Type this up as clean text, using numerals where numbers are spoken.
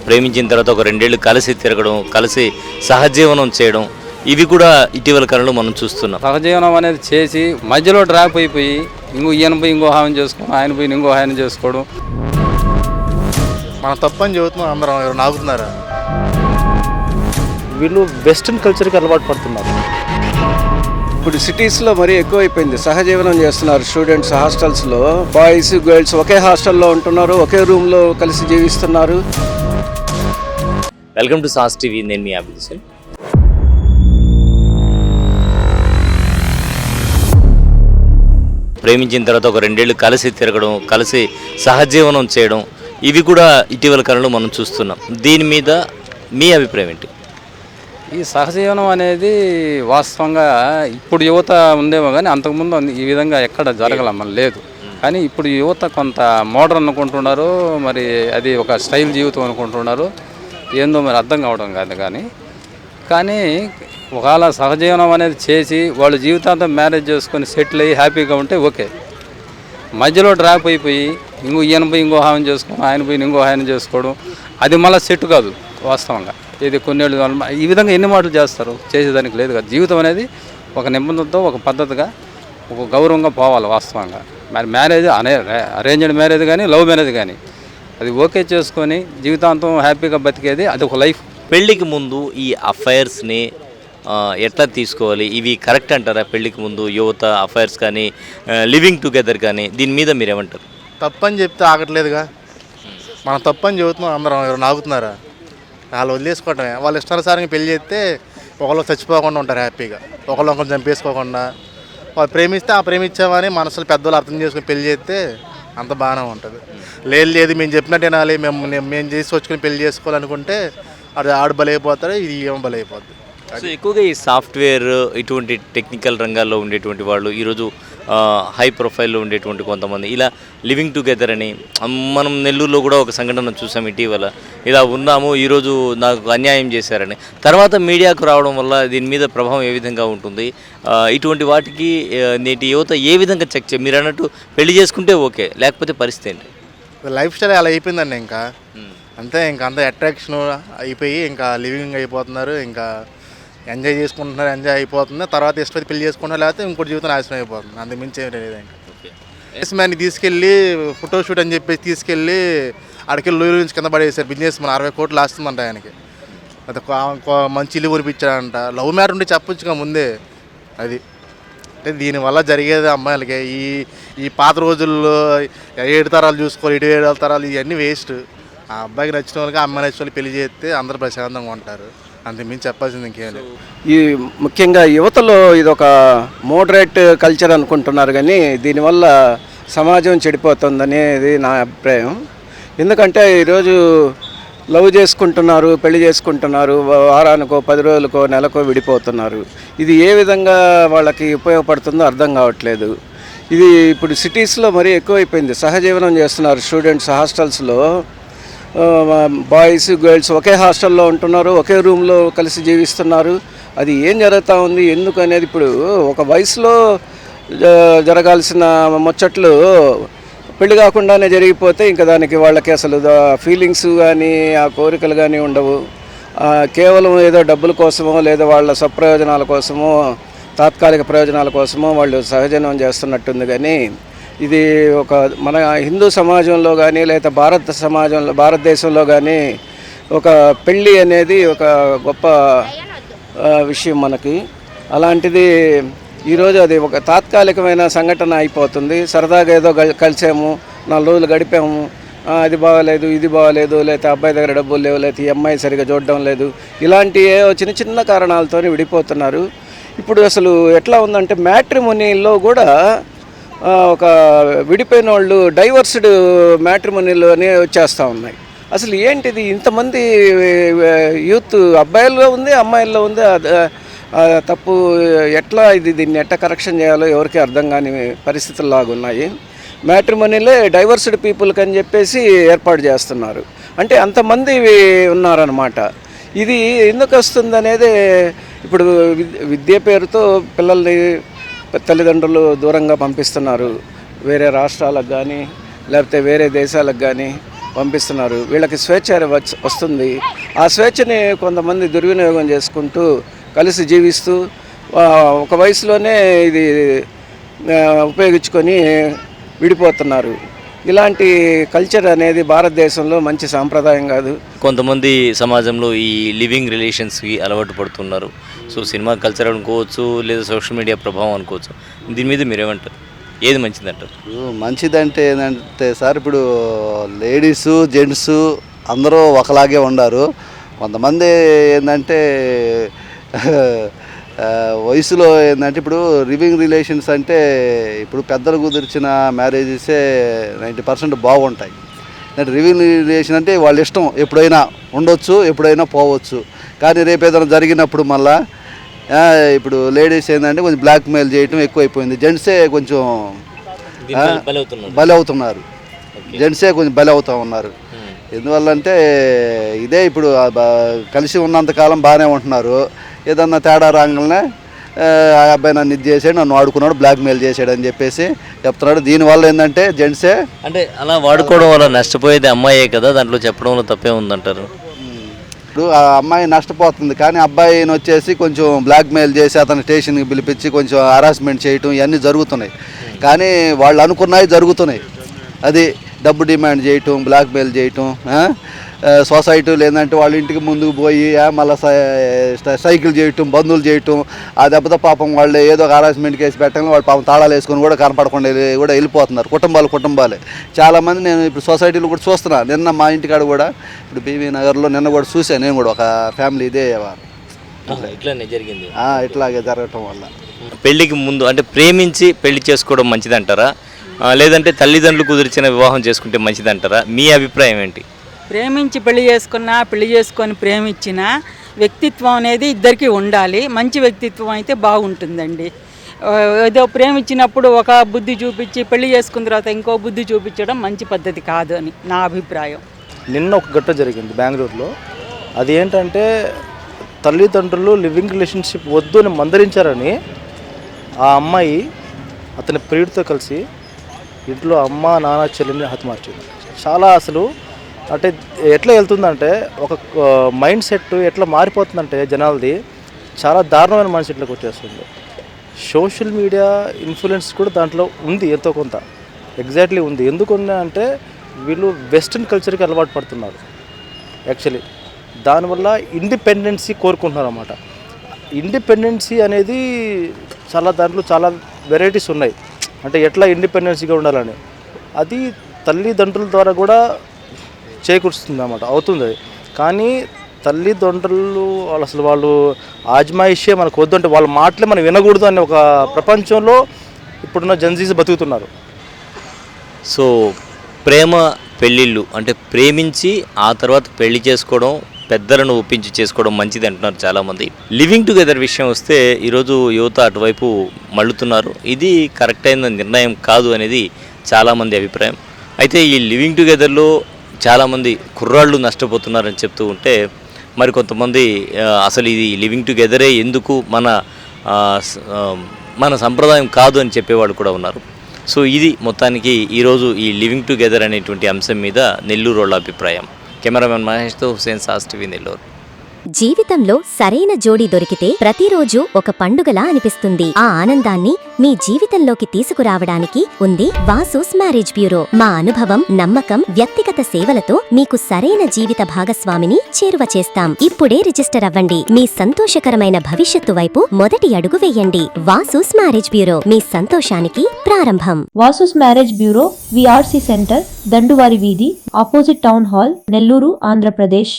ప్రేమించిన తర్వాత ఒక 2 ఏళ్ళు కలిసి తిరగడం, కలిసి సహజీవనం చేయడం, ఇవి కూడా ఇటీవల కాలంలో మనం చూస్తున్నాం. సహజీవనం అనేది చేసి మధ్యలో డ్రాప్ అయిపోయి ఈయన పోయి ఇంకో హాయం చేసుకోవడం, ఆయన పోయి ఇంకో హాయం చేసుకోవడం. మనం తప్పని చెబుతున్నాం, అందరం ఎవరు నాగుతున్నారా? వీళ్ళు వెస్ట్రన్ కల్చర్కి అలవాటు పడుతున్నారు. ఇప్పుడు సిటీస్లో మరీ ఎక్కువైపోయింది. సహజీవనం చేస్తున్నారు స్టూడెంట్స్ హాస్టల్స్లో. బాయ్స్ గర్ల్స్ ఒకే హాస్టల్లో ఉంటున్నారు, ఒకే రూమ్లో కలిసి జీవిస్తున్నారు. వెల్కమ్ టు సాస్ టీవీ, నేను మీ అభిజిత్. ప్రేమించిన తర్వాత ఒక 2 ఏళ్ళు కలిసి తిరగడం, కలిసి సహజీవనం చేయడం, ఇవి కూడా ఇటీవల కాలంలో మనం చూస్తున్నాం. దీని మీద మీ అభిప్రాయం ఏంటి? ఈ సహజీవనం అనేది వాస్తవంగా ఇప్పుడు యువత ఉందేమో కానీ అంతకుముందు ఈ విధంగా ఎక్కడ జరగలమ్మ లేదు. కానీ ఇప్పుడు యువత కొంత మోడర్న్ అనుకుంటున్నారు, మరి అది ఒక స్టైల్ జీవితం అనుకుంటున్నారు. ఏందో మరి అర్థం కావడం కాదు. కానీ ఒకవేళ సహజీవనం అనేది చేసి వాళ్ళు జీవితాంతం మ్యారేజ్ చేసుకొని సెటిల్ అయ్యి హ్యాపీగా ఉంటే ఓకే. మధ్యలో డ్రాప్ అయిపోయి ఈయన పోయి ఇంకో హాయం చేసుకోవడం, ఆయన పోయి ఇంకో హాయం చేసుకోవడం, అది మళ్ళీ సెట్ కాదు వాస్తవంగా. ఇది కొన్నేళ్ళు ఈ విధంగా ఎన్ని మాటలు చేస్తారు, చేసేదానికి లేదు కదా. జీవితం అనేది ఒక నిబంధనతో, ఒక పద్ధతిగా, ఒక గౌరవంగా పోవాలి వాస్తవంగా. మరి మ్యారేజ్ అరేంజ్డ్ మ్యారేజ్ కానీ లవ్ మ్యారేజ్ కానీ అది ఓకే చేసుకొని జీవితాంతం హ్యాపీగా బతికేది అది ఒక లైఫ్. పెళ్ళికి ముందు ఈ అఫైర్స్ని ఎట్లా తీసుకోవాలి? ఇవి కరెక్ట్ అంటారా? పెళ్ళికి ముందు యువత అఫైర్స్ కానీ లివింగ్ టుగెదర్ కానీ దీని మీద మీరు ఏమంటారు? తప్పని చెప్తే ఆగట్లేదుగా. మనం తప్పని చెబుతున్నాం, అందరం ఎవరు నాగుతున్నారా? వాళ్ళు వదిలేసుకోవటమే. వాళ్ళ ఇష్టానుసారంగా పెళ్లి చేస్తే ఒకళ్ళు చచ్చిపోకుండా ఉంటారు హ్యాపీగా, ఒకళ్ళు ఒకళ్ళు చంపేసుకోకుండా. వాళ్ళు ప్రేమిస్తే ఆ ప్రేమించామని మనసులు పెద్దవాళ్ళు అర్థం చేసుకుని పెళ్లి చేస్తే అంత బాగానే ఉంటుంది. లేదు మేము చెప్పినట్టు వినాలి, మేము చేసి వచ్చుకుని పెళ్లి చేసుకోవాలనుకుంటే అది ఆడు బలైపోతాడు, ఇది ఏమో బలైపోద్ది. సో ఎక్కువగా ఈ సాఫ్ట్వేర్ ఇటువంటి టెక్నికల్ రంగాల్లో ఉండేటువంటి వాళ్ళు ఈరోజు హై ప్రొఫైల్లో ఉండేటువంటి కొంతమంది ఇలా లివింగ్ టుగెదర్ అని, మనం నెల్లూరులో కూడా ఒక సంఘటన చూసాం ఇటీవల. ఇలా ఉన్నాము, ఈరోజు నాకు అన్యాయం చేశారని. తర్వాత మీడియాకు రావడం వల్ల దీని మీద ప్రభావం ఏ విధంగా ఉంటుంది? ఇటువంటి వాటికి నేటి యువత ఏ విధంగా చెక్ మీరు అన్నట్టు పెళ్లి చేసుకుంటే ఓకే, లేకపోతే పరిస్థితి ఏంటి? లైఫ్ స్టైల్ అలా అయిపోయిందండి. ఇంకా అంతే, ఇంకా అంత అట్రాక్షన్ అయిపోయి ఇంకా లివింగ్ అయిపోతున్నారు, ఇంకా ఎంజాయ్ చేసుకుంటున్నారు, ఎంజాయ్ అయిపోతుంది. తర్వాత ఇష్టపడి పెళ్లి చేసుకుంటున్నారు, లేకపోతే ఇంకోటి జీవితం నాశనం అయిపోతుంది. అందుకు మించి ఏం లేదు. ఇంకా బిజినెస్ మ్యాన్ని తీసుకెళ్ళి ఫోటోషూట్ అని చెప్పేసి తీసుకెళ్ళి అక్కడికి లోయల నుంచి కింద పడేసారు. బిజినెస్ మన 60 కోట్లు లాస్తుందంట ఆయనకి. అది మంచి ఇల్లు కొనిపించాడంట. లవ్ మ్యారేజ్ ఉంటే చెప్పొచ్చుగా ముందే. అది అంటే దీనివల్ల జరిగేది అమ్మాయిలకి ఈ పాత రోజుల్లో 7 తరాలు చూసుకోవాలి, 7 తరాలు, ఇవన్నీ వేస్ట్. ఆ అబ్బాయికి నచ్చిన వాళ్ళకి, ఆ అమ్మాయి నచ్చిన వాళ్ళు పెళ్లి చేస్తే అందరూ ప్రశాంతంగా ఉంటారు. అంతకుమించి చెప్పాల్సింది ఇంకేం లేదు. ఈ ముఖ్యంగా యువతలో ఇదొక మోడరేట్ కల్చర్ అనుకుంటున్నారు, కానీ దీనివల్ల సమాజం చెడిపోతుందనేది నా అభిప్రాయం. ఎందుకంటే ఈరోజు లవ్ చేసుకుంటున్నారు, పెళ్లి చేసుకుంటున్నారు, వారానికో 10 రోజులకో నెలకో విడిపోతున్నారు. ఇది ఏ విధంగా వాళ్ళకి ఉపయోగపడుతుందో అర్థం కావట్లేదు. ఇది ఇప్పుడు సిటీస్లో మరీ ఎక్కువైపోయింది. సహజీవనం చేస్తున్నారు స్టూడెంట్స్ హాస్టల్స్లో. బాయ్స్ గర్ల్స్ ఒకే హాస్టల్లో ఉంటున్నారు, ఒకే రూమ్లో కలిసి జీవిస్తున్నారు. అది ఏం జరుగుతూ ఉంది, ఎందుకు అనేది ఇప్పుడు ఒక వయసులో జరగాల్సిన ముచ్చట్లు పెళ్లి కాకుండానే జరిగిపోతే ఇంకా దానికి వాళ్ళకి అసలు ఫీలింగ్స్ కానీ ఆ కోరికలు కానీ ఉండవు. కేవలం ఏదో డబ్బుల కోసమో లేదా వాళ్ళ స్వప్రయోజనాల కోసమో, తాత్కాలిక ప్రయోజనాల కోసమో వాళ్ళు సహజీవనం చేస్తున్నట్టుంది. కానీ ఇది ఒక మన హిందూ సమాజంలో కానీ లేదా భారతదేశంలో కానీ ఒక పెళ్ళి అనేది ఒక గొప్ప విషయం మనకి. అలాంటిది ఈరోజు అది ఒక తాత్కాలికమైన సంఘటన అయిపోతుంది. సరదాగా ఏదో కలిసాము, 4 రోజులు గడిపాము, అది బాగాలేదు, ఇది బాగాలేదు, లేకపోతే అబ్బాయి దగ్గర డబ్బులు లేవు, లేకపోతే ఈ అమ్మాయి సరిగా చూడడం లేదు, ఇలాంటి చిన్న చిన్న కారణాలతో విడిపోతున్నారు. ఇప్పుడు అసలు ఎట్లా ఉందంటే మ్యాట్రిమోనీలో కూడా ఒక విడిపోయిన వాళ్ళు డైవర్స్డ్ మ్యాట్రిమోనీలు అని వచ్చేస్తూ ఉన్నాయి. అసలు ఏంటిది, ఇంతమంది యూత్ అబ్బాయిల్లో ఉంది, అమ్మాయిల్లో ఉంది. తప్పు ఎట్లా దీన్ని ఎట్లా కరెక్షన్ చేయాలో ఎవరికి అర్థం కాని పరిస్థితుల్లాగా ఉన్నాయి. మ్యాట్రిమోనీలే డైవర్స్డ్ పీపుల్కి అని చెప్పేసి ఏర్పాటు చేస్తున్నారు. అంటే అంతమంది ఉన్నారన్నమాట. ఇది ఎందుకు వస్తుంది అనేది ఇప్పుడు విద్య పేరుతో పిల్లల్ని తల్లిదండ్రులు దూరంగా పంపిస్తున్నారు. వేరే రాష్ట్రాలకు కానీ లేకపోతే వేరే దేశాలకు కానీ పంపిస్తున్నారు. వీళ్ళకి స్వేచ్ఛ వస్తుంది. ఆ స్వేచ్ఛని కొంతమంది దుర్వినియోగం చేసుకుంటూ కలిసి జీవిస్తూ ఒక వయసులోనే ఇది ఉపయోగించుకొని విడిపోతున్నారు. ఇలాంటి కల్చర్ అనేది భారతదేశంలో మంచి సాంప్రదాయం కాదు. కొంతమంది సమాజంలో ఈ లివింగ్ రిలేషన్స్కి అలవాటు పడుతున్నారు. సో సినిమా కల్చర్ అనుకోవచ్చు, లేదా సోషల్ మీడియా ప్రభావం అనుకోవచ్చు. దీని మీద మీరేమంటారు? ఏది మంచిదంటారు? మంచిదంటే ఏంటంటే సార్, ఇప్పుడు లేడీసు జెంట్స్ అందరూ ఒకలాగే ఉన్నారు. కొంతమంది ఏంటంటే వయసులో ఏంటంటే ఇప్పుడు లివింగ్ రిలేషన్స్ అంటే ఇప్పుడు పెద్దలు కుదిర్చిన మ్యారేజెసే 90% బాగుంటాయి. అంటే లివింగ్ రిలేషన్ అంటే వాళ్ళ ఇష్టం, ఎప్పుడైనా ఉండొచ్చు, ఎప్పుడైనా పోవచ్చు. కానీ రేపు ఏదైనా జరిగినప్పుడు మళ్ళా ఇప్పుడు లేడీస్ ఏంటంటే కొంచెం బ్లాక్మెయిల్ చేయటం ఎక్కువైపోయింది. జెంట్సే కొంచెం బలి అవుతున్నారు. జెంట్సే కొంచెం బలి అవుతూ ఉన్నారు. ఎందువల్ల అంటే ఇదే ఇప్పుడు కలిసి ఉన్నంతకాలం బాగానే ఉంటున్నారు. ఏదన్నా తేడా రాగానే ఆ అబ్బాయి నన్ను ఇది చేసాడు, నన్ను వాడుకున్నాడు, బ్లాక్మెయిల్ చేసాడు అని చెప్పేసి చెప్తున్నాడు. దీనివల్ల ఏంటంటే జెంట్సే అంటే అలా వాడుకోవడం వల్ల నష్టపోయేది అమ్మాయే కదా, దాంట్లో చెప్పడంలో తప్పే ఉందంటారు. ఇప్పుడు ఆ అమ్మాయి నష్టపోతుంది, కానీ అబ్బాయిని వచ్చేసి కొంచెం బ్లాక్మెయిల్ చేసి అతను స్టేషన్కి పిలిపించి కొంచెం హరాస్మెంట్ చేయటం ఇవన్నీ జరుగుతున్నాయి. కానీ వాళ్ళు అనుకున్నవి జరుగుతున్నాయి. అది డబ్బు డిమాండ్ చేయటం, బ్లాక్మెయిల్ చేయటం, సొసైటీలు ఏంటంటే వాళ్ళ ఇంటికి ముందుకు పోయి మళ్ళీ సైకిల్ చేయటం, బంధువులు చేయటం. ఆ దెబ్బతో పాపం వాళ్ళు ఏదో ఒక హరాస్మెంట్ కేసు పెట్టడం, వాళ్ళు పాపం తాళాలు వేసుకొని కూడా కనపడకుండా కూడా వెళ్ళిపోతున్నారు. కుటుంబాలే చాలామంది నేను ఇప్పుడు సొసైటీలో కూడా చూస్తున్నా. నిన్న మా ఇంటికాడ కూడా ఇప్పుడు బీవీ నగర్లో నిన్న కూడా చూసాను నేను కూడా. ఒక ఫ్యామిలీ ఇదే ఇట్లానే జరిగింది. ఇట్లాగే జరగటం వల్ల పెళ్ళికి ముందు అంటే ప్రేమించి పెళ్లి చేసుకోవడం మంచిదంటారా, లేదంటే తల్లిదండ్రులు కుదిర్చిన వివాహం చేసుకుంటే మంచిదంటారా? మీ అభిప్రాయం ఏంటి? ప్రేమించి పెళ్లి చేసుకొని ప్రేమించిన వ్యక్తిత్వం అనేది ఇద్దరికీ ఉండాలి. మంచి వ్యక్తిత్వం అయితే బాగుంటుందండి. ఏదో ప్రేమించినప్పుడు ఒక బుద్ధి చూపించి పెళ్లి చేసుకున్న తర్వాత ఇంకో బుద్ధి చూపించడం మంచి పద్ధతి కాదు అని నా అభిప్రాయం. నిన్న ఒక ఘట్టం జరిగింది బెంగళూరులో. అది ఏంటంటే తల్లిదండ్రులు లివింగ్ రిలేషన్షిప్ వద్దు అని మందలించారని ఆ అమ్మాయి అతని ప్రియుడితో కలిసి ఇంట్లో అమ్మ నాన్న చెల్లిని హతమార్చింది. చాలా అసలు అంటే ఎట్లా వెళ్తుందంటే ఒక మైండ్ సెట్ ఎట్లా మారిపోతుందంటే జనాలది చాలా దారుణమైన మైండ్ సెట్లోకి వచ్చేస్తుంది. సోషల్ మీడియా ఇన్ఫ్లుయెన్స్ కూడా దాంట్లో ఉంది, ఎంతో కొంత ఎగ్జాక్ట్లీ ఉంది. ఎందుకున్నా అంటే వీళ్ళు వెస్ట్రన్ కల్చర్కి అలవాటు పడుతున్నారు. యాక్చువల్లీ దానివల్ల ఇండిపెండెన్సీ కోరుకుంటున్నారు అన్నమాట. ఇండిపెండెన్సీ అనేది దాంట్లో చాలా వెరైటీస్ ఉన్నాయి. అంటే ఎట్లా ఇండిపెండెన్సీగా ఉండాలని అది తల్లిదండ్రుల ద్వారా కూడా చేకూరుస్తుంది అన్నమాట, అవుతుంది అది. కానీ తల్లిదండ్రులు వాళ్ళు ఆజ్మాయిషే మనకు వద్దు అంటే వాళ్ళ మాటలే మనం వినకూడదు అనే ఒక ప్రపంచంలో ఇప్పుడున్న జెన్జీస్ బతుకుతున్నారు. సో ప్రేమ పెళ్ళిళ్ళు అంటే ప్రేమించి ఆ తర్వాత పెళ్లి చేసుకోవడం, పెద్దలను ఒప్పించి చేసుకోవడం మంచిది అంటున్నారు చాలామంది. లివింగ్ టుగెదర్ విషయం వస్తే ఈరోజు యువత అటువైపు మళ్ళుతున్నారు. ఇది కరెక్ట్ అయిన నిర్ణయం కాదు అనేది చాలామంది అభిప్రాయం. అయితే ఈ లివింగ్ టుగెదర్లో చాలామంది కుర్రాళ్ళు నష్టపోతున్నారని చెప్తూ ఉంటే మరి కొంతమంది అసలు ఇది లివింగ్ టుగెదరే ఎందుకు మన సంప్రదాయం కాదు అని చెప్పేవాళ్ళు కూడా ఉన్నారు. సో ఇది మొత్తానికి ఈరోజు ఈ లివింగ్ టుగెదర్ అనేటువంటి అంశం మీద నెల్లూరు వాళ్ళ అభిప్రాయం. కెమెరామెన్ మహేష్తో హుసేన్ సాస్ టీవీ నెల్లూరు. జీవితంలో సరైన జోడీ దొరికితే ప్రతిరోజు ఒక పండుగలా అనిపిస్తుంది. ఆ ఆనందాన్ని మీ జీవితంలోకి తీసుకురావడానికి ఉంది వాసూస్ మ్యారేజ్ బ్యూరో. మా అనుభవం, నమ్మకం, వ్యక్తిగత సేవలతో మీకు సరైన జీవిత భాగస్వామిని చేరువ చేస్తాం. ఇప్పుడే రిజిస్టర్ అవ్వండి. మీ సంతోషకరమైన భవిష్యత్తు వైపు మొదటి అడుగు వేయండి. వాసూస్ మ్యారేజ్ బ్యూరో, మీ సంతోషానికి ప్రారంభం. Vasu's marriage bureau, VRC centre, దండువారి వీధి, opposite town hall, Nellore, Andhra Pradesh.